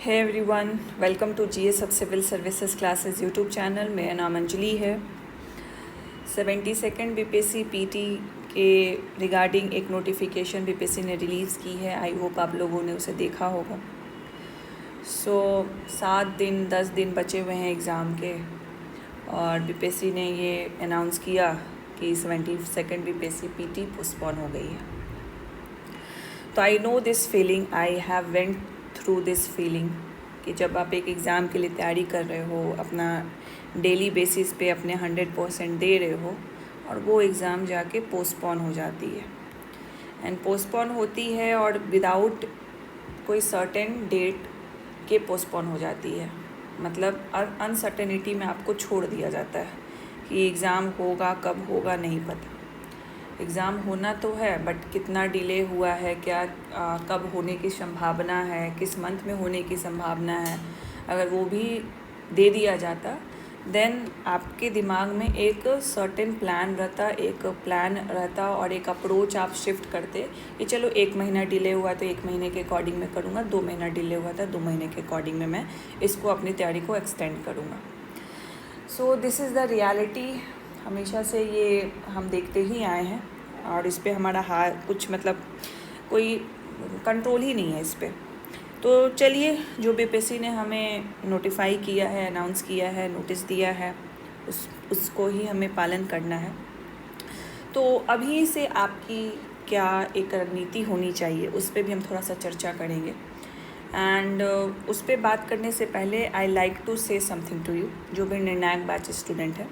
है everyone, welcome to GS of civil services classes YouTube channel. मेरा नाम अंजलि है। 72nd बीपीएससी पीटी के रिगार्डिंग एक नोटिफिकेशन बीपीएससी ने रिलीज़ की है। आई होप आप लोगों ने उसे देखा होगा। 10 दिन बचे हुए हैं एग्ज़ाम के और बीपीएससी ने ये अनाउंस किया कि 72nd बीपीएससी पीटी पोस्टपोन हो गई है। तो I know this feeling, I have went through this feeling कि जब आप एक एग्ज़ाम के लिए तैयारी कर रहे हो, अपना डेली बेसिस पे अपने 100% दे रहे हो और वो एग्ज़ाम जाके पोस्टपोन हो जाती है एंड पोस्टपोन होती है और विदाउट कोई सर्टेन डेट के पोस्टपोन हो जाती है। मतलब अनसर्टेनिटी में आपको छोड़ दिया जाता है कि एग्ज़ाम होगा, कब होगा नहीं पता। एग्ज़ाम होना तो है बट कितना डिले हुआ है, क्या कब होने की संभावना है, किस मंथ में होने की संभावना है, अगर वो भी दे दिया जाता देन आपके दिमाग में एक सर्टेन प्लान रहता और एक अप्रोच आप शिफ्ट करते कि चलो 1 महीना डिले हुआ तो 1 महीने के अकॉर्डिंग मैं करूँगा, 2 महीना डिले हुआ था 2 महीने के अकॉर्डिंग में मैं इसको अपनी तैयारी को एक्सटेंड करूँगा। सो दिस इज़ द रियलिटी। हमेशा से ये हम देखते ही आए हैं और इस पर हमारा कुछ मतलब कोई कंट्रोल ही नहीं है इस पर। तो चलिए, जो बीपीएससी ने हमें नोटिफाई किया है, अनाउंस किया है, नोटिस दिया है, उसको ही हमें पालन करना है। तो अभी से आपकी क्या एक रणनीति होनी चाहिए उस पर भी हम थोड़ा सा चर्चा करेंगे। एंड उस पर बात करने से पहले I like to say something to you, जो भी निर्णायक बैच स्टूडेंट है,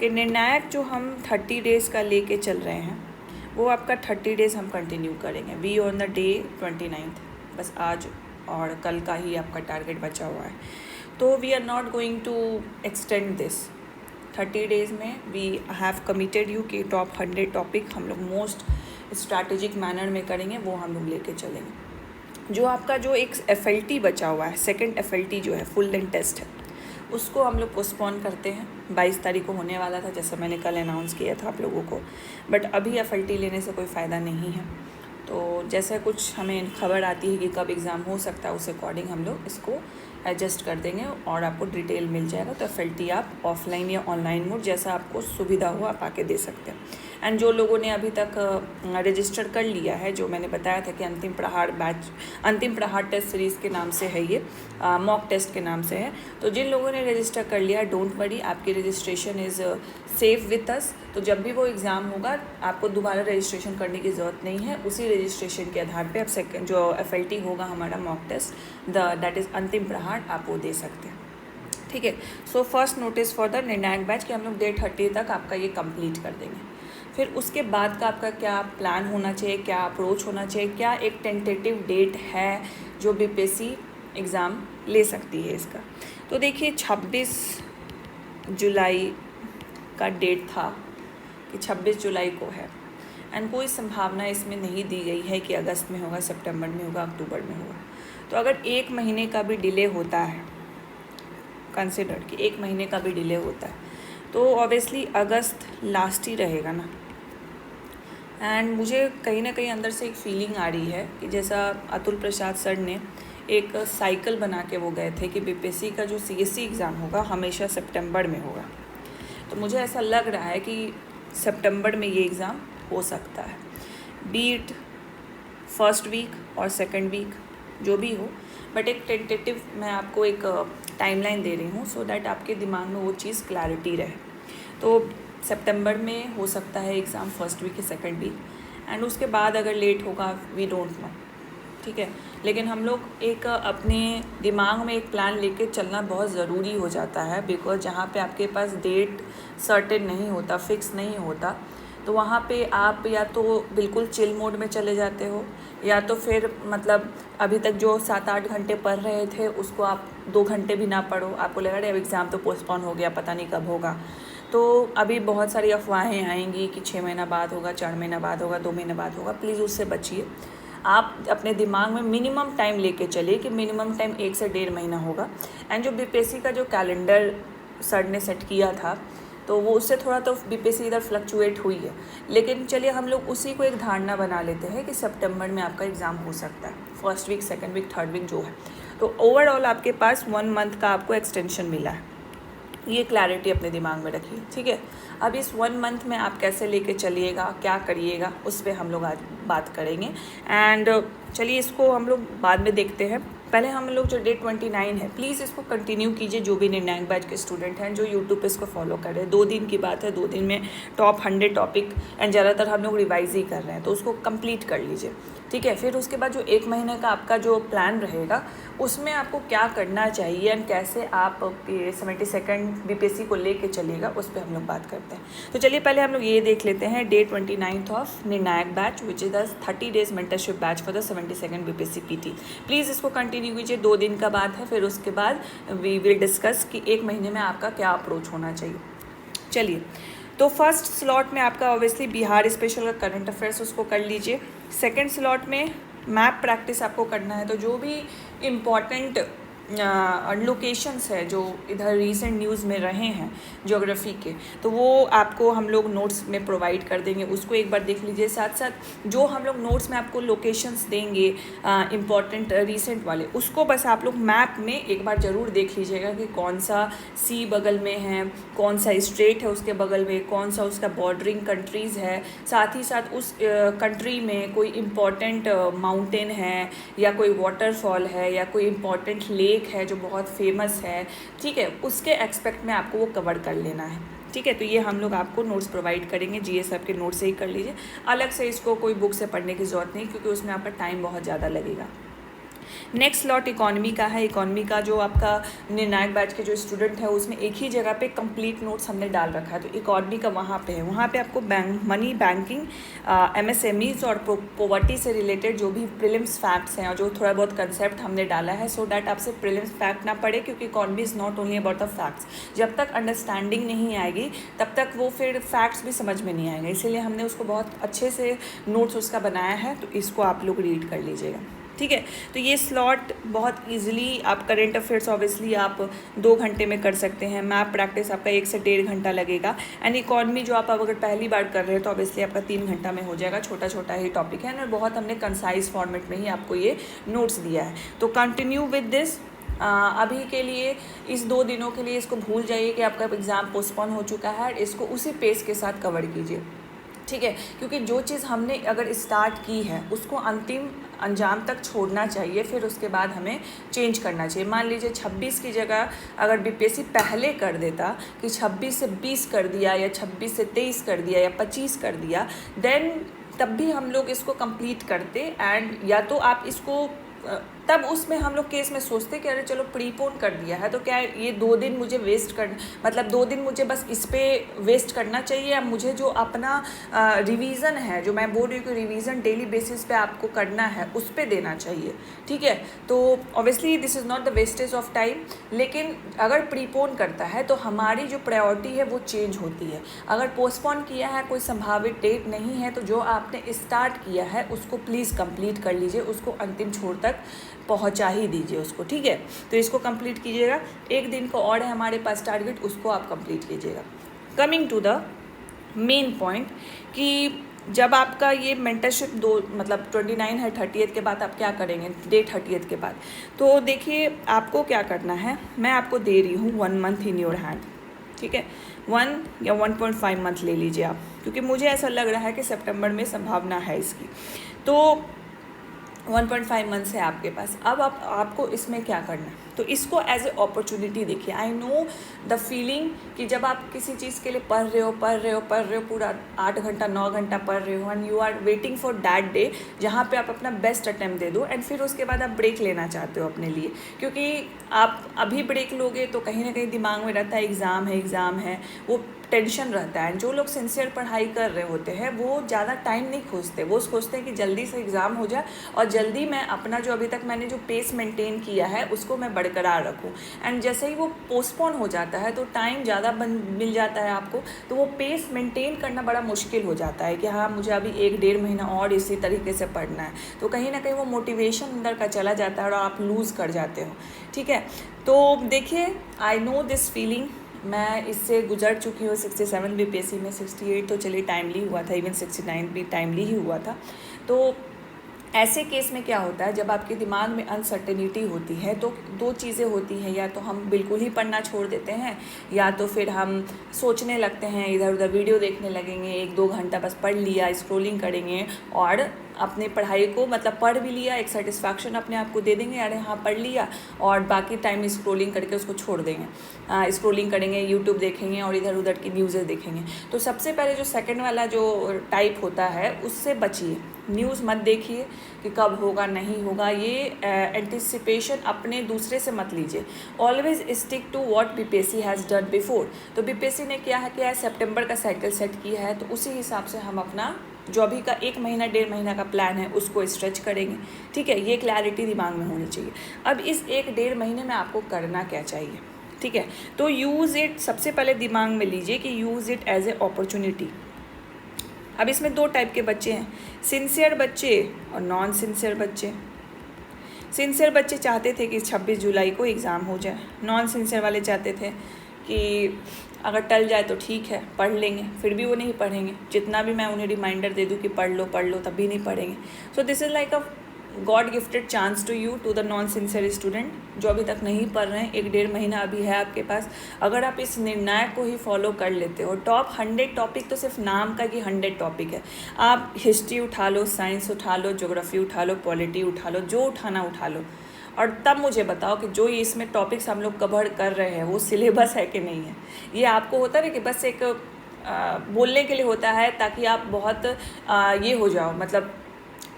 कि निर्णायक जो हम 30 डेज़ का लेके चल रहे हैं वो आपका 30 डेज़ हम कंटिन्यू करेंगे। We on the day 29th, बस आज और कल का ही आपका टारगेट बचा हुआ है। तो we are not going to extend this 30 days में। वी हैव कमिटेड यू कि टॉप 100 टॉपिक हम लोग मोस्ट स्ट्रैटेजिक मैनर में करेंगे, वो हम लोग लेके चलेंगे। जो आपका जो एक FLT बचा हुआ है, सेकेंड FLT जो है फुल लेंथ टेस्ट है, उसको हम लोग पोस्टपोन करते हैं। 22 तारीख को होने वाला था, जैसे मैंने कल अनाउंस किया था आप लोगों को, बट अभी FLT लेने से कोई फ़ायदा नहीं है। तो जैसे कुछ हमें खबर आती है कि कब एग्ज़ाम हो सकता है, उस अकॉर्डिंग हम लोग इसको एडजस्ट कर देंगे और आपको डिटेल मिल जाएगा। तो FLT आप ऑफलाइन या ऑनलाइन मोड जैसा आपको सुविधा हो आप आके दे सकते हैं। एंड जो लोगों ने अभी तक रजिस्टर कर लिया है, जो मैंने बताया था कि अंतिम प्रहार टेस्ट सीरीज़ के नाम से है, ये मॉक टेस्ट के नाम से है, तो जिन लोगों ने रजिस्टर कर लिया, डोंट वरी, आपकी registration is safe with us. तो जब भी वो एग्ज़ाम होगा आपको दोबारा रजिस्ट्रेशन करने की ज़रूरत नहीं है। उसी रजिस्ट्रेशन के आधार पे आप सेकेंड जो FLT होगा हमारा मॉक टेस्ट दैट इज़ अंतिम प्रहार, आप वो दे सकते हैं। ठीक है। So first notice for the निर्णायक बैच कि हम लोग डे 30 तक आपका ये कंप्लीट कर देंगे। फिर उसके बाद का आपका क्या प्लान होना चाहिए, क्या अप्रोच होना चाहिए, क्या एक टेंटेटिव डेट है जो बीपीएससी एग्ज़ाम ले सकती है इसका। तो देखिए 26 जुलाई का डेट था कि 26 जुलाई को है एंड कोई संभावना इसमें नहीं दी गई है कि अगस्त में होगा, सितंबर में होगा, अक्टूबर में होगा। तो अगर 1 महीने का भी डिले होता है, कंसिडर कि 1 महीने का भी डिले होता है, तो ऑब्वियसली अगस्त लास्ट ही रहेगा ना। एंड मुझे कहीं ना कहीं अंदर से एक फीलिंग आ रही है कि जैसा अतुल प्रसाद सर ने एक साइकिल बना के वो गए थे कि बीपीएससी का जो CSE एग्ज़ाम होगा हमेशा सितंबर में होगा। तो मुझे ऐसा लग रहा है कि सितंबर में ये एग्ज़ाम हो सकता है, बीट फर्स्ट वीक और सेकंड वीक जो भी हो, बट एक टेंटेटिव मैं आपको एक टाइमलाइन दे रही हूँ सो दैट आपके दिमाग में वो चीज़ क्लैरिटी रहे। तो सितंबर में हो सकता है एग्ज़ाम फर्स्ट वीक या सेकंड वीक, एंड उसके बाद अगर लेट होगा वी डोंट नो, ठीक है। लेकिन हम लोग एक अपने दिमाग में एक प्लान लेके चलना बहुत ज़रूरी हो जाता है, बिकॉज जहाँ पे आपके पास डेट सर्टेन नहीं होता, फिक्स नहीं होता, तो वहाँ पे आप या तो बिल्कुल चिल मोड में चले जाते हो, या तो फिर मतलब अभी तक जो 7-8 घंटे पढ़ रहे थे उसको आप 2 घंटे भी ना पढ़ो, आपको लगा रहे अब एग्ज़ाम तो पोस्टपोन हो गया, पता नहीं कब होगा। तो अभी बहुत सारी अफवाहें आएंगी कि 6 महीना बाद होगा, 4 महीना बाद होगा, 2 महीने बाद होगा। प्लीज़ उससे बचिए। आप अपने दिमाग में मिनिमम टाइम लेके चलिए कि मिनिमम टाइम 1 से 1.5 महीना होगा। एंड जो बीपीएससी का जो कैलेंडर सर ने सेट किया था, तो वो उससे थोड़ा तो बीपीएससी इधर फ्लक्चुएट हुई है, लेकिन चलिए हम लोग उसी को एक धारणा बना लेते हैं कि सितंबर में आपका एग्ज़ाम हो सकता है, first week, second week, third week जो है। तो तो ओवरऑल आपके पास 1 मंथ का आपको एक्सटेंशन मिला है, ये क्लैरिटी अपने दिमाग में रखिए, ठीक है। अब इस 1 मंथ में आप कैसे लेके चलिएगा, क्या करिएगा, उस पर हम लोग आज बात करेंगे। एंड चलिए इसको हम लोग बाद में देखते हैं। पहले हम लोग जो डे 29 है, प्लीज़ इसको कंटिन्यू कीजिए, जो भी निर्णायक बैच के स्टूडेंट हैं जो यूट्यूब पे इसको फॉलो कर रहे हैं। 2 दिन की बात है, 2 दिन में टॉप 100 टॉपिक एंड ज़्यादातर हम लोग रिवाइज ही कर रहे हैं, तो उसको कंप्लीट कर लीजिए, ठीक है। फिर उसके बाद जो 1 महीने का आपका जो प्लान रहेगा उसमें आपको क्या करना चाहिए एंड कैसे आप 72nd बीपीएससी को लेके चलिएगा, उस पर हम लोग बात करते हैं। तो चलिए पहले हम लोग ये देख लेते हैं डे 29 ऑफ निर्णायक batch, which is the 30 days mentorship batch for the 72nd BPSC PT. Please इसको कंटिन्यू कीजिए, 2 दिन का बात है। फिर उसके बाद वी विल डिस्कस कि 1 महीने में आपका क्या अप्रोच होना चाहिए। चलिए, तो फर्स्ट स्लॉट में आपका ऑब्वियसली बिहार स्पेशल का करंट अफेयर्स उसको कर लीजिए। सेकंड स्लॉट में मैप प्रैक्टिस आपको करना है, तो जो भी इम्पॉर्टेंट लोकेशंस है जो इधर रीसेंट न्यूज़ में रहे हैं ज्योग्राफी के, तो वो आपको हम लोग नोट्स में प्रोवाइड कर देंगे, उसको एक बार देख लीजिए। साथ साथ जो हम लोग नोट्स में आपको लोकेशंस देंगे इम्पॉर्टेंट रीसेंट वाले, उसको बस आप लोग मैप में एक बार ज़रूर देख लीजिएगा कि कौन सा सी बगल में है, कौन सा स्ट्रेट है उसके बगल में, कौन सा उसका बॉर्डरिंग कंट्रीज़ है, साथ ही साथ उस कंट्री में कोई इम्पॉर्टेंट माउंटेन है या कोई वाटरफॉल है या कोई इम्पॉर्टेंट लेक है जो बहुत फेमस है, ठीक है, उसके एक्सपेक्ट में आपको वो कवर कर लेना है, ठीक है। तो ये हम लोग आपको नोट्स प्रोवाइड करेंगे, जीएस आपके नोट्स से ही कर लीजिए, अलग से इसको कोई बुक से पढ़ने की ज़रूरत नहीं, क्योंकि उसमें आपका टाइम बहुत ज़्यादा लगेगा। नेक्स्ट स्लॉट इकॉनमी का है। इकॉनमी का जो आपका निर्णायक बैच के जो स्टूडेंट है उसमें एक ही जगह पे कंप्लीट नोट्स हमने डाल रखा है, तो इकॉनमी का वहाँ पे है। वहाँ पे आपको मनी बैंकिंग, एमएसएमईज और पॉवर्टी से रिलेटेड जो भी प्रीलिम्स फैक्ट्स हैं और जो थोड़ा बहुत कंसेप्ट हमने डाला है, सो डैट आपसे प्रीलिम्स फैक्ट ना पड़े, क्योंकि economy is not only about the facts. जब तक अंडरस्टैंडिंग नहीं आएगी तब तक वो फिर फैक्ट्स भी समझ में नहीं आएंगे, इसीलिए हमने उसको बहुत अच्छे से नोट्स उसका बनाया है, तो इसको आप लोग रीड कर लीजिएगा, ठीक है। तो ये स्लॉट बहुत इजीली आप करेंट अफेयर्स ऑब्वियसली आप 2 घंटे में कर सकते हैं। मैप प्रैक्टिस आपका 1 से 1.5 घंटा लगेगा। एंड इकॉनमी जो आप अगर पहली बार कर रहे हो तो ऑब्वियसली आपका 3 घंटा में हो जाएगा, छोटा छोटा ही टॉपिक है ना, बहुत हमने कंसाइज फॉर्मेट में ही आपको ये नोट्स दिया है। तो कंटिन्यू विद दिस। अभी के लिए इस 2 दिनों के लिए इसको भूल जाइए कि आपका एग्ज़ाम पोस्टपोन हो चुका है, इसको उसी पेस के साथ कवर कीजिए, ठीक है। क्योंकि जो चीज़ हमने अगर स्टार्ट की है उसको अंतिम अंजाम तक छोड़ना चाहिए, फिर उसके बाद हमें चेंज करना चाहिए। मान लीजिए 26 की जगह अगर बीपीएससी पहले कर देता कि 26 से 20 कर दिया या 26 से 23 कर दिया या 25 कर दिया, देन तब भी हम लोग इसको कंप्लीट करते। एंड या तो आप इसको तब उसमें हम लोग केस में सोचते कि अरे चलो प्रीपोन कर दिया है तो क्या ये 2 दिन मुझे वेस्ट कर, मतलब 2 दिन मुझे बस इस पर वेस्ट करना चाहिए, या मुझे जो अपना रिवीज़न है, जो मैं बोल रही हूँ कि रिवीज़न डेली बेसिस पे आपको करना है, उस पर देना चाहिए, ठीक है। तो obviously this is not the wastage of time, लेकिन अगर प्रीपोन करता है तो हमारी जो प्रायोरिटी है वो चेंज होती है। अगर पोस्टपोन किया है, कोई संभावित डेट नहीं है, तो जो आपने स्टार्ट किया है उसको प्लीज़ कंप्लीट कर लीजिए, उसको अंतिम छोर तक पहुंचा ही दीजिए उसको, ठीक है। तो इसको कंप्लीट कीजिएगा। 1 दिन को और है हमारे पास टारगेट, उसको आप कंप्लीट कीजिएगा। Coming to the main point कि जब आपका ये मेंटरशिप 29 है, 30th के बाद आप क्या करेंगे, डे 30th के बाद, तो देखिए आपको क्या करना है। मैं आपको दे रही हूँ 1 मंथ इन योर हैंड, ठीक है। 1 या 1.5 मंथ ले लीजिए आप, क्योंकि मुझे ऐसा लग रहा है कि सितंबर में संभावना है इसकी। तो 1.5 मंथ्स है आपके पास। अब आपको इसमें क्या करना है, तो इसको एज ए अपॉर्चुनिटी देखिए। आई नो द फीलिंग कि जब आप किसी चीज़ के लिए पढ़ रहे हो पूरा 8 घंटा 9 घंटा पढ़ रहे हो, and you are waiting for that day जहाँ पे आप अपना बेस्ट अटेम्प्ट दे दो, एंड फिर उसके बाद आप ब्रेक लेना चाहते हो अपने लिए, क्योंकि आप अभी ब्रेक लोगे तो कहीं ना कहीं दिमाग में रहता है एग्ज़ाम है, वो टेंशन रहता है। जो लोग सिंसियर पढ़ाई कर रहे होते हैं वो ज़्यादा टाइम नहीं खोजते, वो सोचते हैं कि जल्दी से एग्ज़ाम हो जाए और जल्दी मैं अपना जो अभी तक मैंने जो पेस मेंटेन किया है उसको मैं बरकरार रखूं। एंड जैसे ही वो पोस्टपोन हो जाता है तो टाइम ज़्यादा मिल जाता है आपको, तो वो पेस मेंटेन करना बड़ा मुश्किल हो जाता है कि हाँ मुझे अभी 1-1.5 महीना और इसी तरीके से पढ़ना है, तो कहीं ना कहीं वो मोटिवेशन अंदर का चला जाता है और आप लूज़ कर जाते हो, ठीक है। तो देखिए, आई नो दिस फीलिंग, मैं इससे गुजर चुकी हूँ। 67 बीपीएससी में 68 तो चलिए टाइमली हुआ था, इवन 69 भी टाइमली ही हुआ था। तो ऐसे केस में क्या होता है, जब आपके दिमाग में अनसर्टेनिटी होती है तो दो चीज़ें होती हैं, या तो हम बिल्कुल ही पढ़ना छोड़ देते हैं, या तो फिर हम सोचने लगते हैं, इधर उधर वीडियो देखने लगेंगे, 1-2 घंटा बस पढ़ लिया, स्क्रॉलिंग करेंगे और अपने पढ़ाई को मतलब पढ़ भी लिया, एक सेटिस्फैक्शन अपने आप को दे देंगे, अरे हाँ पढ़ लिया, और बाकी टाइम स्क्रॉलिंग करके उसको छोड़ देंगे। स्क्रॉलिंग करेंगे, यूट्यूब देखेंगे और इधर उधर की न्यूज़ें देखेंगे। तो सबसे पहले जो सेकंड वाला जो टाइप होता है उससे बचिए। न्यूज़ मत देखिए कि कब होगा नहीं होगा, ये एंटिसिपेशन अपने दूसरे से मत लीजिए। Always stick to what BPSC has done before. तो बीपीएससी ने क्या है सितंबर का साइकिल सेट किया है, तो उसी हिसाब से हम अपना जो अभी का 1 महीना 1.5 महीना का प्लान है उसको स्ट्रेच करेंगे। ठीक है, ये क्लैरिटी दिमाग में होनी चाहिए। अब इस 1-1.5 महीने में आपको करना क्या चाहिए, ठीक है, तो यूज़ इट, सबसे पहले दिमाग में लीजिए कि use it as a opportunity. अब इसमें 2 टाइप के बच्चे हैं, सिंसियर बच्चे और नॉन सिंसियर बच्चे। सिंसियर बच्चे चाहते थे कि 26 जुलाई को एग्ज़ाम हो जाए, नॉन सिंसियर वाले चाहते थे कि अगर टल जाए तो ठीक है पढ़ लेंगे, फिर भी वो नहीं पढ़ेंगे, जितना भी मैं उन्हें रिमाइंडर दे दूँ कि पढ़ लो तब भी नहीं पढ़ेंगे। So this is like a god gifted chance to you, to the non sincere student जो अभी तक नहीं पढ़ रहे हैं। 1-1.5 महीना अभी है आपके पास। अगर आप इस निर्णायक को ही फॉलो कर लेते हो, टॉप 100 टॉपिक तो सिर्फ नाम का कि 100 टॉपिक है, आप हिस्ट्री उठा लो, साइंस उठा लो, ज्योग्राफी उठा लो, पॉलिटी उठा लो, जो उठाना उठा लो, और तब मुझे बताओ कि जो इसमें टॉपिक्स हम लोग कवर कर रहे हैं वो सिलेबस है कि नहीं है। ये आपको होता है कि बस एक बोलने के लिए होता है ताकि आप बहुत ये हो जाओ, मतलब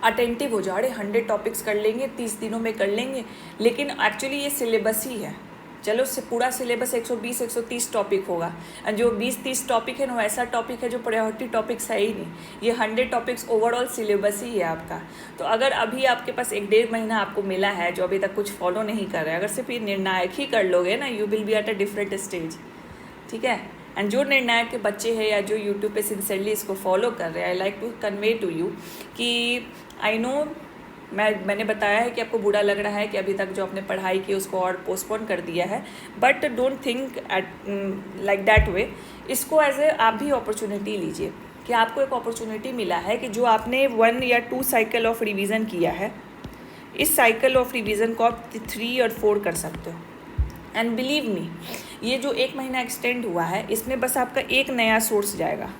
अटेंटिव हो जाओ, अरे 100 टॉपिक्स कर लेंगे, 30 दिनों में कर लेंगे, लेकिन एक्चुअली ये सिलेबस ही है। चलो पूरा सिलेबस 120-130 टॉपिक होगा, जो 20-30 टॉपिक है ना, ऐसा टॉपिक है जो प्रायोरिटी टॉपिक्स है ही नहीं। ये 100 टॉपिक्स ओवरऑल सिलेबस ही है आपका। तो अगर अभी आपके पास 1-1.5 महीना आपको मिला है जो अभी तक कुछ फॉलो नहीं कर रहे हैं, अगर सिर्फ ये निर्णायक ही कर लोगे ना, you will be at a different stage, ठीक है। एंड जो निर्णायक के बच्चे हैं या जो यूट्यूब पे सिंसियरली इसको फॉलो कर रहे हैं, I like to convey to you कि आई नो मैंने बताया है कि आपको बुरा लग रहा है कि अभी तक जो आपने पढ़ाई की उसको और पोस्टपोन कर दिया है, but don't think like that way. इसको एज ए आप भी अपॉर्चुनिटी लीजिए कि आपको एक अपॉर्चुनिटी मिला है कि जो आपने 1 या 2 साइकिल ऑफ रिवीजन किया है, इस साइकिल ऑफ रिवीजन को आप 3 और 4 कर सकते हो। एंड बिलीव मी, ये जो 1 महीना एक्सटेंड हुआ है इसमें बस आपका एक नया सोर्स जाएगा,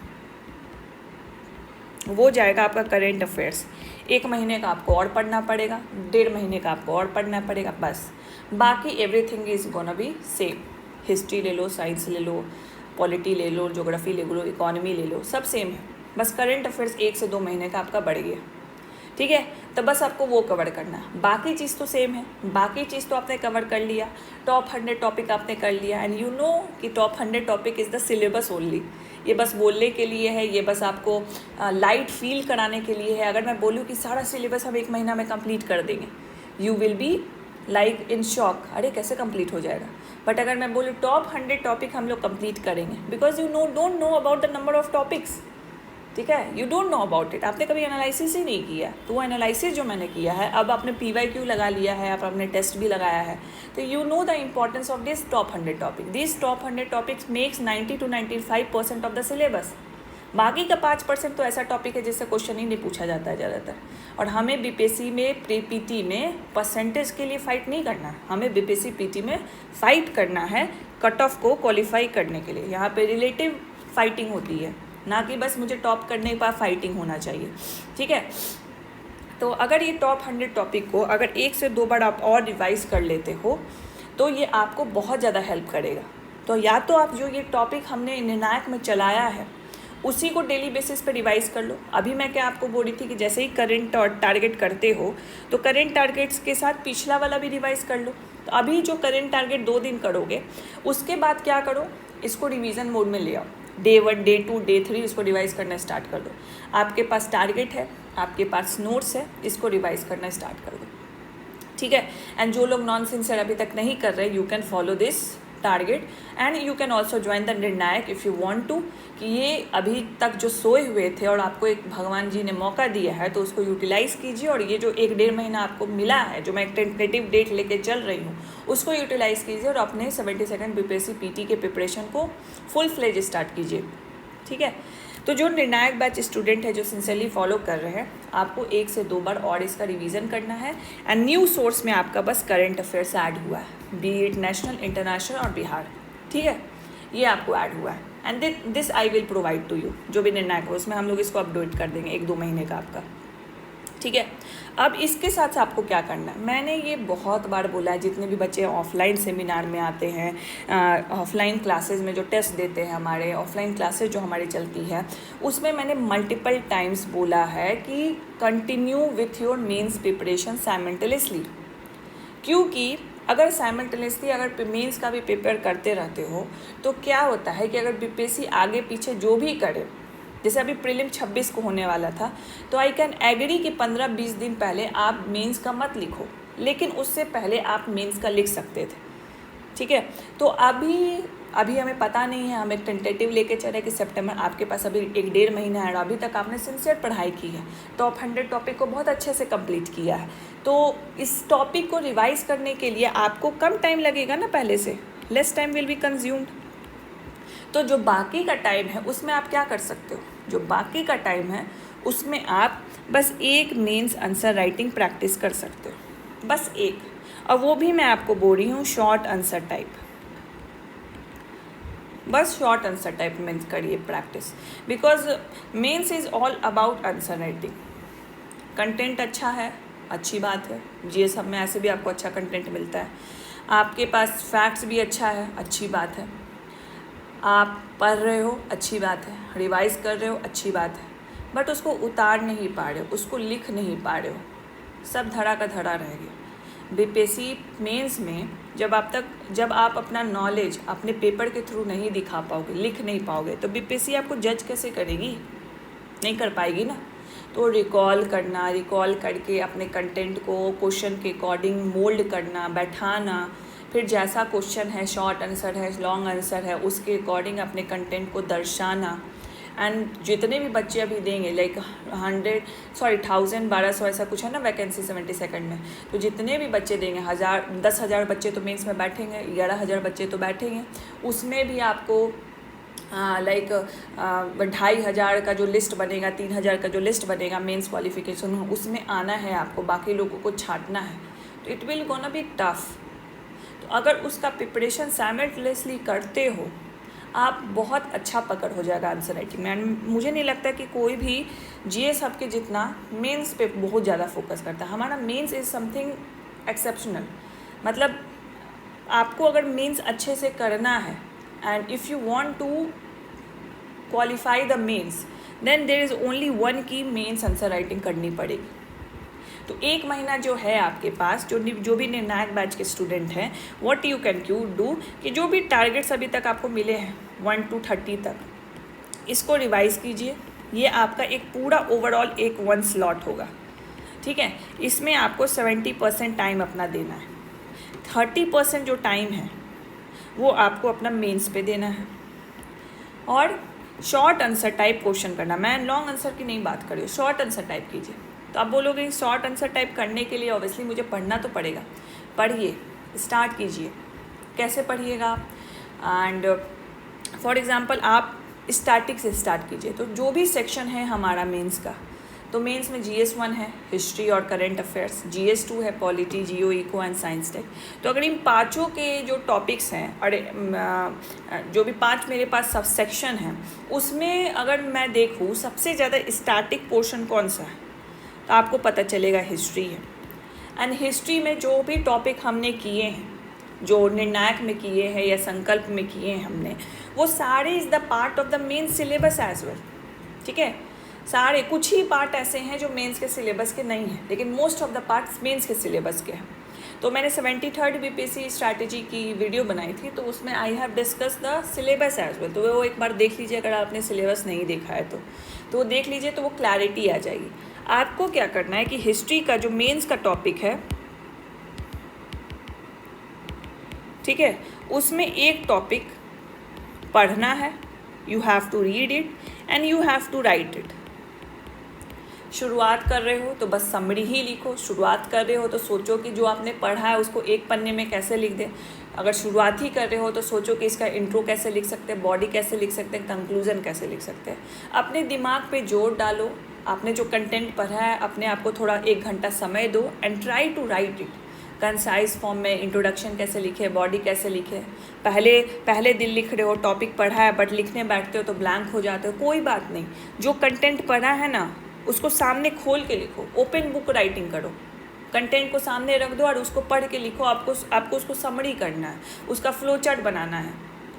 वो जाएगा आपका करेंट अफेयर्स। 1 महीने का आपको और पढ़ना पड़ेगा, 1.5 महीने का आपको और पढ़ना पड़ेगा, बस बाकी everything is gonna be same. History ले लो, साइंस ले लो, पॉलिटी ले लो, ज्योग्राफी ले लो, इकोनॉमी ले लो, सब सेम है, बस करेंट अफेयर्स 1 से 2 महीने का आपका बढ़ गया, ठीक है। तो बस आपको वो कवर करना है, बाकी चीज़ तो सेम है, बाकी चीज़ तो आपने कवर कर लिया, टॉप 100 टॉपिक आपने कर लिया। एंड यू नो कि top 100 topic is the syllabus only. ये बस बोलने के लिए है, ये बस आपको लाइट फील कराने के लिए है। अगर मैं बोलूँ कि सारा सिलेबस हम 1 महीना में कंप्लीट कर देंगे, you will be like in shock, अरे कैसे कंप्लीट हो जाएगा। बट अगर मैं बोलूँ टॉप 100 टॉपिक हम लोग कंप्लीट करेंगे, because you don't know about the number of topics, ठीक है, you don't know about it, आपने कभी एनालिसिस ही नहीं किया। तो वो एनालिसिस जो मैंने किया है, अब आपने PYQ लगा लिया है, आप आपने टेस्ट भी लगाया है, तो you know the importance of this top 100 topic. This top 100 topics makes 90 to 95% of the syllabus. बाकी का 5% तो ऐसा टॉपिक है जिससे क्वेश्चन ही नहीं पूछा जाता है ज़्यादातर। और हमें BPSC में PT में परसेंटेज के लिए फ़ाइट नहीं करना है, हमें BPSC PT में फ़ाइट करना है कट ऑफ को क्वालिफाई करने के लिए। यहाँ पे रिलेटिव फाइटिंग होती है, ना कि बस मुझे टॉप करने के बाद फाइटिंग होना चाहिए, ठीक है। तो अगर ये टॉप 100 टॉपिक को अगर 1 से 2 बार आप और रिवाइज कर लेते हो तो ये आपको बहुत ज़्यादा हेल्प करेगा। तो या तो आप जो ये टॉपिक हमने निर्णायक में चलाया है उसी को डेली बेसिस पे रिवाइज कर लो। अभी मैं क्या आपको बोल रही थी कि जैसे ही करंट और टारगेट करते हो तो करंट टारगेट्स के साथ पिछला वाला भी रिवाइज कर लो। तो अभी जो करंट टारगेट 2 दिन करोगे, उसके बाद क्या करो, इसको रिवीजन मोड में ले आओ। Day 1, Day 2, Day 3 इसको रिवाइज करना स्टार्ट कर दो। आपके पास टारगेट है, आपके पास नोट्स है, इसको रिवाइज करना स्टार्ट कर दो, ठीक है। एंड जो लोग नॉन सिंसियर अभी तक नहीं कर रहे, you can follow this target and you can also join the निर्णायक इफ़ यू वांट टू। कि ये अभी तक जो सोए हुए थे और आपको एक भगवान जी ने मौका दिया है तो उसको यूटिलाइज़ कीजिए। और ये जो 1-1.5 महीना आपको मिला है, जो मैं एक टेंटेटिव डेट लेके चल रही हूँ, उसको यूटिलाइज़ कीजिए और अपने 72nd BPSC PT के प्रिपरेशन को फुल फ्लेज स्टार्ट कीजिए, ठीक है। तो जो निर्णायक बैच स्टूडेंट है जो सिंसियरली फॉलो कर रहे हैं, आपको 1 से 2 बार और इसका रिवीजन करना है। एंड न्यू सोर्स में आपका बस करंट अफेयर्स ऐड हुआ है, बी इट नेशनल, इंटरनेशनल और बिहार, ठीक है, ये आपको ऐड हुआ है। And this I will provide to you, जो भी निर्णायक हो उसमें हम लोग इसको अपडेट कर देंगे 1-2 महीने का आपका, ठीक है। अब इसके साथ से आपको क्या करना है, मैंने ये बहुत बार बोला है, जितने भी बच्चे ऑफलाइन सेमिनार में आते हैं, ऑफलाइन क्लासेस में जो टेस्ट देते हैं, हमारे ऑफलाइन क्लासेस जो हमारी चलती है, उसमें मैंने मल्टीपल टाइम्स बोला है कि continue with your mains preparation simultaneously. क्योंकि अगर साइमल्टेनियसली अगर मेंस का भी प्रिपेयर करते रहते हो तो क्या होता है कि अगर बीपीएससी आगे पीछे जो भी करे, जैसे अभी प्रीलिम 26 को होने वाला था, तो आई कैन एग्री कि 15-20 दिन पहले आप मेंस का मत लिखो, लेकिन उससे पहले आप मेंस का लिख सकते थे, ठीक है। तो अभी हमें पता नहीं है, हम एक टेंटेटिव लेके चले कि सितंबर, आपके पास अभी 1-1.5 महीना है और अभी तक आपने सिंसियर पढ़ाई की है, टॉप 100 टॉपिक को बहुत अच्छे से कंप्लीट किया है, तो इस टॉपिक को रिवाइज करने के लिए आपको कम टाइम लगेगा ना पहले से, less time will be consumed. तो जो बाकी का टाइम है उसमें आप क्या कर सकते हो, जो बाकी का टाइम है उसमें आप बस एक मेंस आंसर राइटिंग प्रैक्टिस कर सकते हो, बस एक, और वो भी मैं आपको बोल रही हूँ शॉर्ट आंसर टाइप, बस शॉर्ट आंसर टाइप में करिए practice, because mains is all about answer writing. Content अच्छा है, अच्छी बात है, ये सब में ऐसे भी आपको अच्छा कंटेंट मिलता है, आपके पास फैक्ट्स भी अच्छा है, अच्छी बात है, आप पढ़ रहे हो, अच्छी बात है, रिवाइज कर रहे हो, अच्छी बात है, बट उसको उतार नहीं पा रहे हो, उसको लिख नहीं पा रहे हो, सब धड़ा का धड़ा रह गया। बीपीएससी मेंस में जब आप अपना नॉलेज अपने पेपर के थ्रू नहीं दिखा पाओगे, लिख नहीं पाओगे, तो बीपीएससी आपको जज कैसे करेगी, नहीं कर पाएगी ना। तो रिकॉल करके अपने कंटेंट को क्वेश्चन के अकॉर्डिंग मोल्ड करना, बैठाना, फिर जैसा क्वेश्चन है, शॉर्ट आंसर है, लॉन्ग आंसर है, उसके अकॉर्डिंग अपने कंटेंट को दर्शाना। एंड जितने भी बच्चे अभी देंगे, लाइक 1200 ऐसा कुछ है ना वैकेंसी 70 सेकंड में, तो जितने भी बच्चे देंगे, 10,000 बच्चे तो मेंस में बैठेंगे, 11,000 बच्चे तो बैठेंगे, उसमें भी आपको 2,500 का जो लिस्ट बनेगा, 3,000 का जो लिस्ट बनेगा मेंस क्वालिफिकेशन, उसमें आना है आपको, बाकी लोगों को छांटना है, तो it will gonna be tough. तो अगर उसका प्रिपरेशन साइमल्टेनियसली करते हो, आप बहुत अच्छा पकड़ हो जाएगा आंसर राइटिंग में। मुझे नहीं लगता कि कोई भी जीएस सबके जितना मेंस पे बहुत ज़्यादा फोकस करता है। हमारा मेंस इज़ समथिंग एक्सेप्शनल, मतलब आपको अगर मेंस अच्छे से करना है, and if you want to qualify the mains, then there is only one key mains answer writing करनी पड़ेगी। तो 1 महीना जो है आपके पास, जो भी निर्णायक बैच के स्टूडेंट हैं, व्हाट यू कैन डू कि जो भी टारगेट्स अभी तक आपको मिले हैं 1 to 30 तक, इसको रिवाइज़ कीजिए। ये आपका एक पूरा ओवरऑल एक 1 स्लॉट होगा, ठीक है। इसमें आपको 70% टाइम अपना देना है, 30% जो टाइम है वो आपको अपना मेंस पे देना है, और शॉर्ट आंसर टाइप क्वेश्चन करना। मैं लॉन्ग आंसर की नहीं बात कर रही हूँ, शॉर्ट आंसर टाइप कीजिए। तो आप बोलोगे शॉर्ट आंसर टाइप करने के लिए ऑब्वियसली मुझे पढ़ना तो पड़ेगा, पढ़िए, स्टार्ट कीजिए। कैसे पढ़िएगा आप, एंड फॉर एग्ज़ाम्पल आप स्टैटिक से स्टार्ट कीजिए। तो जो भी सेक्शन है हमारा मेंस का, तो मेंस में GS1 है हिस्ट्री और करंट अफेयर्स, GS2 है polity, geo, eco and science tech. तो अगर इन पाँचों के जो टॉपिक्स हैं और जो भी 5 मेरे पास सब सेक्शन हैं, उसमें अगर मैं देखूँ सबसे ज़्यादा स्टैटिक पोर्शन कौन सा है, तो आपको पता चलेगा हिस्ट्री है। एंड हिस्ट्री में जो भी टॉपिक हमने किए हैं, जो निर्णायक में किए हैं या संकल्प में किए हैं हमने, वो सारे is the part of the main syllabus as well, ठीक है। सारे, कुछ ही पार्ट ऐसे हैं जो मेंस के सिलेबस के नहीं हैं, लेकिन most of the parts mains के सिलेबस के हैं। तो मैंने 73rd बीपीएससी स्ट्रैटेजी की वीडियो बनाई थी, तो उसमें I have discuss the syllabus as well. तो वो एक बार देख लीजिए, अगर आपने सिलेबस नहीं देखा है तो वो देख लीजिए, तो वो क्लैरिटी आ जाएगी। आपको क्या करना है कि हिस्ट्री का जो मेंस का टॉपिक है, ठीक है, उसमें एक टॉपिक पढ़ना है, you have to read it and you have to write it. शुरुआत कर रहे हो तो बस समरी ही लिखो। शुरुआत कर रहे हो तो सोचो कि जो आपने पढ़ा है उसको एक पन्ने में कैसे लिख दें। अगर शुरुआत ही कर रहे हो तो सोचो कि इसका इंट्रो कैसे लिख सकते हैं, बॉडी कैसे लिख सकते हैं, कंक्लूजन कैसे लिख सकते हैं। अपने दिमाग पे जोर डालो, आपने जो कंटेंट पढ़ा है अपने आप को थोड़ा 1 घंटा समय दो and try to write it concise form में। इंट्रोडक्शन कैसे लिखे, बॉडी कैसे लिखे। पहले दिन लिख रहे हो, टॉपिक पढ़ा है बट लिखने बैठते हो तो ब्लैंक हो जाते हो, कोई बात नहीं। जो कंटेंट पढ़ा है ना उसको सामने खोल के लिखो, ओपन बुक राइटिंग करो। कंटेंट को सामने रख दो और उसको पढ़ के लिखो। आपको उसको समरी करना है, उसका फ्लो चार्ट बनाना है,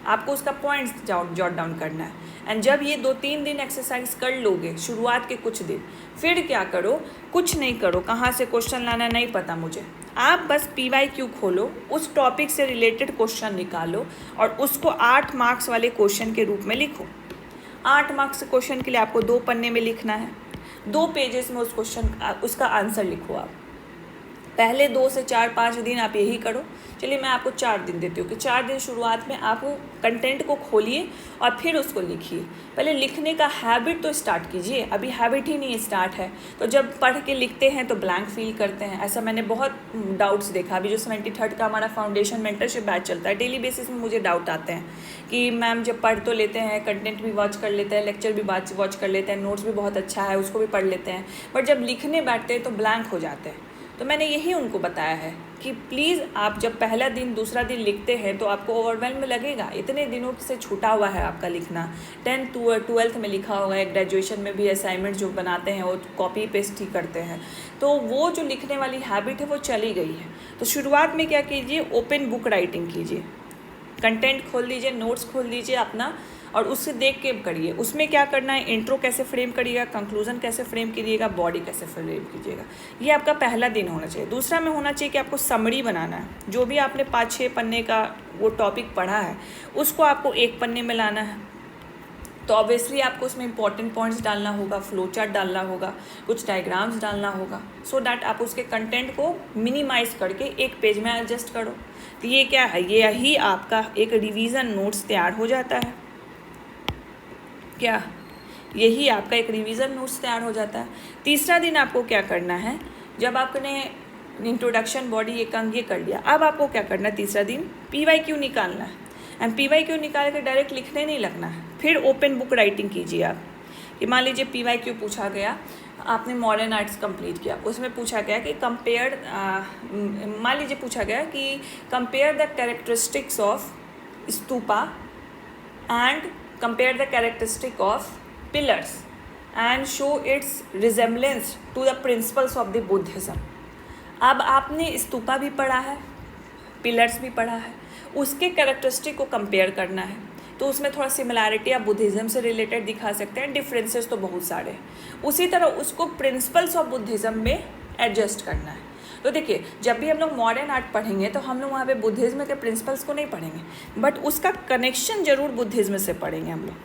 आपको उसका पॉइंट्स जॉट डाउन करना है। एंड जब ये 2-3 दिन एक्सरसाइज कर लोगे, शुरुआत के कुछ दिन, फिर क्या करो, कुछ नहीं करो, कहाँ से क्वेश्चन लाना नहीं पता मुझे, आप बस PYQ खोलो, उस टॉपिक से रिलेटेड क्वेश्चन निकालो और उसको 8 मार्क्स वाले क्वेश्चन के रूप में लिखो। 8 मार्क्स क्वेश्चन के लिए आपको 2 पन्ने में लिखना है, 2 पेजेस में उस क्वेश्चन उसका आंसर लिखो। आप पहले 2 से 4-5 दिन आप यही करो। चलिए मैं आपको 4 दिन देती हूँ कि 4 दिन शुरुआत में आप कंटेंट को खोलिए और फिर उसको लिखिए। पहले लिखने का हैबिट तो स्टार्ट कीजिए, अभी हैबिट ही नहीं स्टार्ट है तो जब पढ़ के लिखते हैं तो ब्लैंक फील करते हैं। ऐसा मैंने बहुत डाउट्स देखा। अभी जो 73rd का हमारा फाउंडेशन मेंटरशिप बैच चलता है, डेली बेसिस में मुझे डाउट आते हैं कि मैम जब पढ़ तो लेते हैं, कंटेंट भी वॉच कर लेते हैं, लेक्चर भी वॉच कर लेते हैं, नोट्स भी बहुत अच्छा है उसको भी पढ़ लेते हैं, बट जब लिखने बैठते हैं तो ब्लैंक हो जाते हैं। तो मैंने यही उनको बताया है कि प्लीज़ आप जब पहला दिन दूसरा दिन लिखते हैं तो आपको ओवरवेल्म लगेगा, इतने दिनों से छूटा हुआ है आपका लिखना। 10th 12th में लिखा हुआ है, ग्रेजुएशन में भी असाइनमेंट जो बनाते हैं वो कॉपी पेस्ट ही करते हैं, तो वो जो लिखने वाली हैबिट है वो चली गई है। तो शुरुआत में क्या कीजिए, ओपन बुक राइटिंग कीजिए, कंटेंट खोल लीजिए, नोट्स खोल लीजिए अपना और उससे देख के करिए। उसमें क्या करना है, इंट्रो कैसे फ्रेम करिएगा, कंक्लूजन कैसे फ्रेम कीजिएगा, बॉडी कैसे फ्रेम कीजिएगा। ये आपका पहला दिन होना चाहिए। दूसरा में होना चाहिए कि आपको समरी बनाना है। जो भी आपने 5-6 पन्ने का वो टॉपिक पढ़ा है उसको आपको 1 पन्ने में लाना है। तो ऑब्वियसली आपको उसमें इंपॉर्टेंट पॉइंट्स डालना होगा, फ्लो चार्ट डालना होगा, कुछ डायग्राम्स डालना होगा, सो दैट आप उसके कंटेंट को मिनिमाइज करके 1 पेज में एडजस्ट करो। तो ये क्या है, ये ही आपका एक रिवीजन नोट्स तैयार हो जाता है। क्या यही आपका एक रिवीजन नोट्स तैयार हो जाता है। तीसरा दिन आपको क्या करना है, जब आपने इंट्रोडक्शन, बॉडी, एक अंग ये कर लिया, अब आपको क्या करना है, तीसरा दिन PYQ निकालना है। एंड PYQ निकाल के डायरेक्ट लिखने नहीं लगना है, फिर ओपन बुक राइटिंग कीजिए आप। कि मान लीजिए PYQ पूछा गया, आपने मॉडर्न आर्ट्स कंप्लीट किया, उसमें पूछा गया कि मान लीजिए पूछा गया कि compare the characteristics of stupa and compare the characteristic of pillars and show its resemblance to the principles of the Buddhism। अब आपने स्तूपा भी पढ़ा है, पिलर्स भी पढ़ा है, उसके कैरेक्टरिस्टिक को कंपेयर करना है। तो उसमें थोड़ा सिमिलैरिटी आप बुद्धिज़्म से रिलेटेड दिखा सकते हैं, डिफरेंसेस तो बहुत सारे हैं। उसी तरह उसको प्रिंसिपल्स ऑफ बुद्धिज़्म में एडजस्ट करना है। तो देखिए, जब भी हम लोग मॉडर्न आर्ट पढ़ेंगे तो हम लोग वहाँ पे बुद्धिज़्म के प्रिंसिपल्स को नहीं पढ़ेंगे, बट उसका कनेक्शन जरूर बुद्धिज़्म से पढ़ेंगे हम लोग,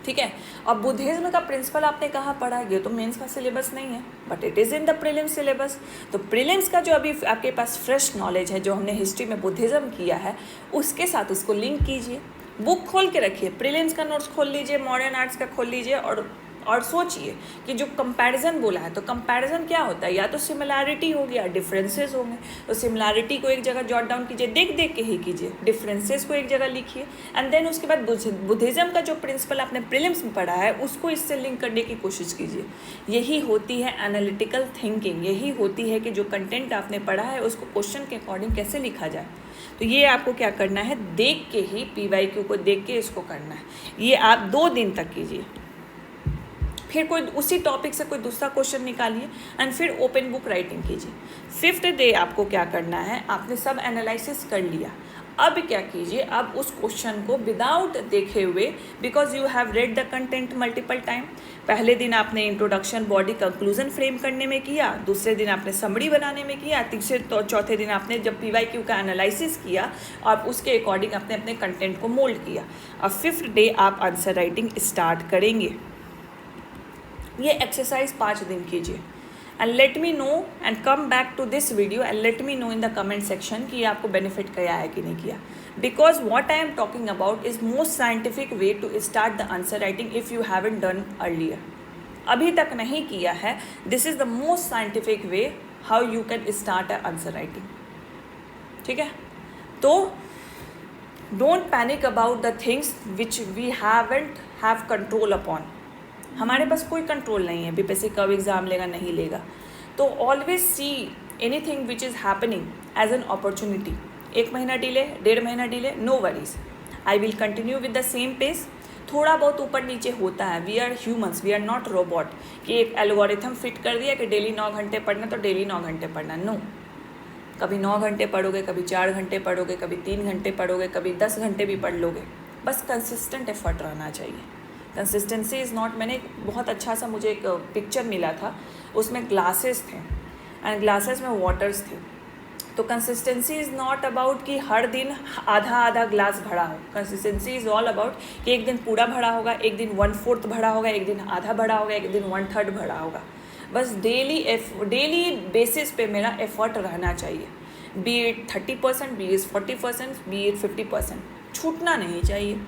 ठीक है। और बुद्धिज़्म का प्रिंसिपल आपने कहाँ पढ़ा, ये तो मेंस का सिलेबस नहीं है, but it is in the prelims syllabus. तो प्रीलिम्स का जो अभी आपके पास फ्रेश नॉलेज है, जो हमने हिस्ट्री में बुद्धिज़्म किया है, उसके साथ उसको लिंक कीजिए, बुक खोल के रखिए, प्रीलिम्स का नोट्स खोल लीजिए, मॉडर्न आर्ट्स का खोल लीजिए और सोचिए कि जो कंपैरिजन बोला है, तो कंपैरिजन क्या होता है, या तो सिमिलैरिटी होगी या डिफरेंसेस होंगे। तो सिमिलैरिटी को एक जगह जॉट डाउन कीजिए, देख देख के ही कीजिए, डिफरेंसेस को एक जगह लिखिए, एंड देन उसके बाद बुद्धिज़्म का जो प्रिंसिपल आपने प्रीलिम्स में पढ़ा है उसको इससे लिंक करने की कोशिश कीजिए। यही होती है एनालिटिकल थिंकिंग, यही होती है कि जो कंटेंट आपने पढ़ा है उसको क्वेश्चन के अकॉर्डिंग कैसे लिखा जाए। तो ये आपको क्या करना है, देख के ही PYQ को देख के इसको करना है। ये आप 2 दिन तक कीजिए, फिर कोई उसी टॉपिक से कोई दूसरा क्वेश्चन निकालिए एंड फिर ओपन बुक राइटिंग कीजिए। 5th डे आपको क्या करना है, आपने सब एनालिसिस कर लिया, अब क्या कीजिए, अब उस क्वेश्चन को विदाउट देखे हुए, because you have read the content multiple time. पहले दिन आपने इंट्रोडक्शन, बॉडी, कंक्लूजन फ्रेम करने में किया, दूसरे दिन आपने समरी बनाने में किया, तीसरे तो चौथे दिन आपने जब PYQ का एनालिसिस किया और उसके अकॉर्डिंग आपने अपने कंटेंट को मोल्ड किया। अब 5th डे आप आंसर राइटिंग स्टार्ट करेंगे। ये एक्सरसाइज 5 दिन कीजिए and let me know and come back to this video and let me know in the comment section कि ये आपको बेनिफिट किया है कि नहीं किया। Because what I am talking about is most scientific way to start the answer writing if you haven't done earlier. अभी तक नहीं किया है, this is the most scientific way how you can start a answer writing. ठीक है, तो don't panic about the things which we haven't have control upon. हमारे पास कोई कंट्रोल नहीं है बीपीएससी कब एग्ज़ाम लेगा नहीं लेगा, तो always see anything which is happening as an opportunity. 1 महीना डिले, 1.5 महीना delay, no worries, I will continue with the same pace. थोड़ा बहुत ऊपर नीचे होता है, we are humans, we are not robot कि एक एल्गोरिथम फिट कर दिया कि डेली 9 घंटे पढ़ना तो डेली 9 घंटे पढ़ना। नो, कभी 9 घंटे पढ़ोगे, कभी 4 घंटे पढ़ोगे, कभी 3 घंटे पढ़ोगे, कभी 10 घंटे भी पढ़ लोगे। बस कंसिस्टेंट एफर्ट रहना चाहिए। कंसिस्टेंसी इज़ नॉट, मैंने बहुत अच्छा सा मुझे एक पिक्चर मिला था, उसमें ग्लासेस थे एंड ग्लासेस में वाटर्स थे। तो कंसिस्टेंसी इज़ नॉट अबाउट कि हर दिन आधा आधा ग्लास भरा हो। कंसिस्टेंसी इज़ ऑल अबाउट कि एक दिन पूरा भरा होगा, एक दिन 1/4 भरा होगा, एक दिन आधा भरा होगा, एक दिन 1/3 भरा होगा। बस डेली बेसिस पे मेरा एफर्ट रहना चाहिए, be it 30%, be is 40%, be it 50%, छूटना नहीं चाहिए।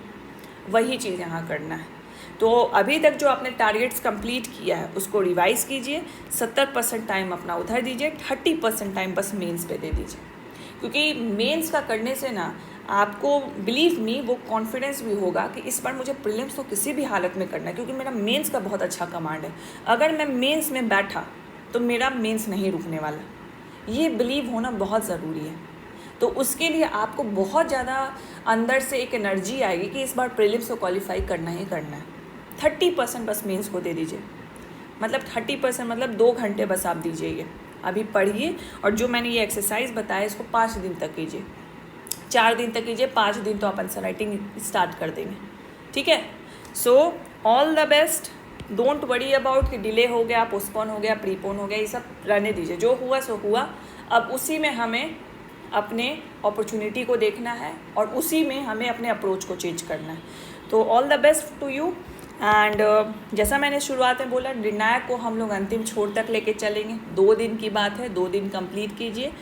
वही चीज़ यहाँ करना है। तो अभी तक जो आपने टारगेट्स कंप्लीट किया है उसको रिवाइज़ कीजिए, 70% टाइम अपना उधर दीजिए, 30% टाइम बस मेंस पे दे दीजिए। क्योंकि मेंस का करने से ना आपको, बिलीव मी, वो कॉन्फिडेंस भी होगा कि इस बार मुझे प्रीलिम्स तो किसी भी हालत में करना है, क्योंकि मेरा मेंस का बहुत अच्छा कमांड है। अगर मैं मेंस में बैठा तो मेरा मेंस नहीं रुकने वाला, ये बिलीव होना बहुत ज़रूरी है। तो उसके लिए आपको बहुत ज़्यादा अंदर से एक एनर्जी आएगी कि इस बार प्रीलिम्स को क्वालिफाई करना ही करना है। 30% बस मेंस को दे दीजिए, मतलब 30% मतलब 2 घंटे बस आप दीजिए। ये अभी पढ़िए, और जो मैंने ये एक्सरसाइज बताया इसको 5 दिन तक कीजिए, 4 दिन तक कीजिए, 5 दिन तो आप आंसर राइटिंग स्टार्ट कर देंगे। ठीक है, so all the best. Don't worry about कि डिले हो गया, पोस्टपोन हो गया, प्रीपोन हो गया, ये सब रहने दीजिए। जो हुआ सो हुआ। अब उसी में हमें अपने अपॉर्चुनिटी को देखना है और उसी में हमें अपने अप्रोच को चेंज करना है। तो all the best to you. And जैसा मैंने शुरुआत में बोला, निर्णायक को हम लोग अंतिम छोर तक लेके चलेंगे। 2 दिन की बात है, 2 दिन कंप्लीट कीजिए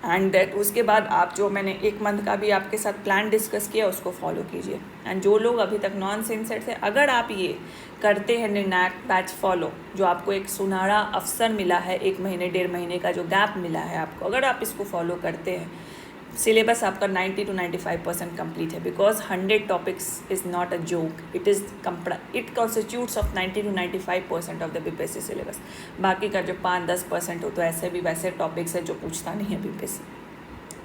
एंड उसके बाद आप, जो मैंने 1 मंथ का भी आपके साथ प्लान डिस्कस किया, उसको फॉलो कीजिए। एंड जो लोग अभी तक नॉन सेंसर थे, अगर आप ये करते हैं निर्णायक बैच फॉलो, जो आपको एक सुनहरा अवसर मिला है, 1 महीने 1.5 महीने का जो गैप मिला है आपको, अगर आप इसको फॉलो करते हैं, सिलेबस आपका 90 to 95% कंप्लीट है। Because 100 topics is not a joke, it constitutes of 90 to 95% of the BPSC syllabus. बाकी का जो 5-10% हो तो ऐसे भी वैसे टॉपिक्स है जो पूछता नहीं है बीपीएससी।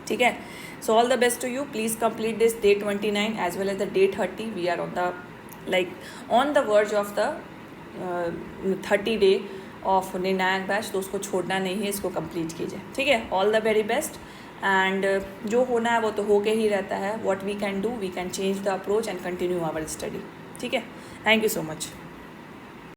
ठीक है, so all the best to you. Please complete this day 29 as well as the day 30। We are on the verge of the 30 day of निर्णायक बैच, तो उसको छोड़ना नहीं है, इसको कंप्लीट कीजिए। ठीक है, all the very best. And जो होना है वो तो होके ही रहता है। What we can do, we can change the approach and continue our study. ठीक है, थैंक यू सो मच।